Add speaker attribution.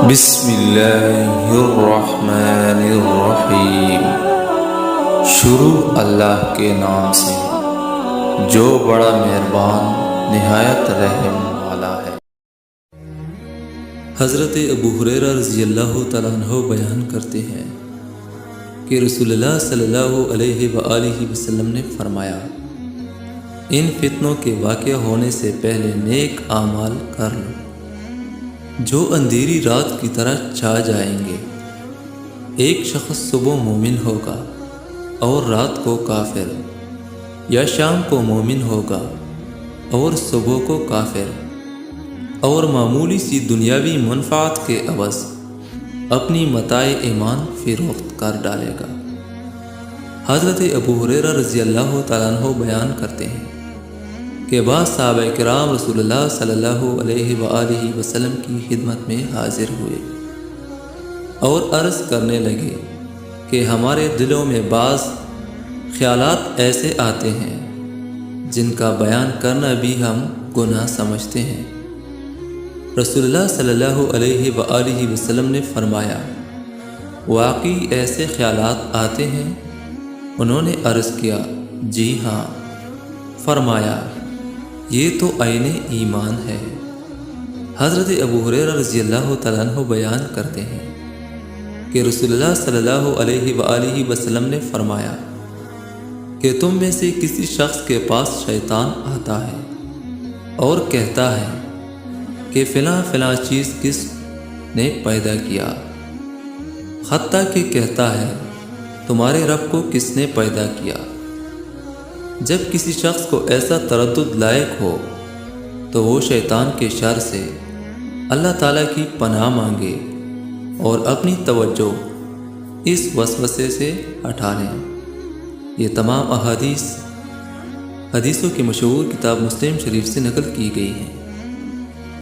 Speaker 1: بسم اللہ الرحمن الرحیم۔ شروع اللہ کے نام سے جو بڑا مہربان نہایت رحم والا ہے۔ حضرت ابو ہریرہ رضی اللہ تعالیٰ عنہ بیان کرتے ہیں کہ رسول اللہ صلی اللہ علیہ وآلہ وسلم نے فرمایا، ان فتنوں کے واقع ہونے سے پہلے نیک اعمال کر لو جو اندھیری رات کی طرح چھا جائیں گے۔ ایک شخص صبح مومن ہوگا اور رات کو کافر، یا شام کو مومن ہوگا اور صبح کو کافر، اور معمولی سی دنیاوی منفعت کے عوض اپنی متاع ایمان فروخت کر ڈالے گا۔ حضرت ابو ہریرہ رضی اللہ تعالیٰ عنہ بیان کرتے ہیں کہ بعض صحابہ کرام رسول اللہ صلی اللہ علیہ وآلہ وسلم کی خدمت میں حاضر ہوئے اور عرض کرنے لگے کہ ہمارے دلوں میں بعض خیالات ایسے آتے ہیں جن کا بیان کرنا بھی ہم گناہ سمجھتے ہیں۔ رسول اللہ صلی اللہ علیہ وآلہ وسلم نے فرمایا، واقعی ایسے خیالات آتے ہیں؟ انہوں نے عرض کیا، جی ہاں۔ فرمایا، یہ تو عین ایمان ہے۔ حضرت ابو ہریرہ رضی اللہ تعالیٰ عنہ بیان کرتے ہیں کہ رسول اللہ صلی اللہ علیہ وآلہ وسلم نے فرمایا کہ تم میں سے کسی شخص کے پاس شیطان آتا ہے اور کہتا ہے کہ فلاں فلاں چیز کس نے پیدا کیا، حتیٰ کہ کہتا ہے تمہارے رب کو کس نے پیدا کیا۔ جب کسی شخص کو ایسا تردد لاحق ہو تو وہ شیطان کے شر سے اللہ تعالیٰ کی پناہ مانگے اور اپنی توجہ اس وسوسے سے ہٹا لیں۔ یہ تمام احادیث حدیثوں کی مشہور کتاب مسلم شریف سے نقل کی گئی ہیں۔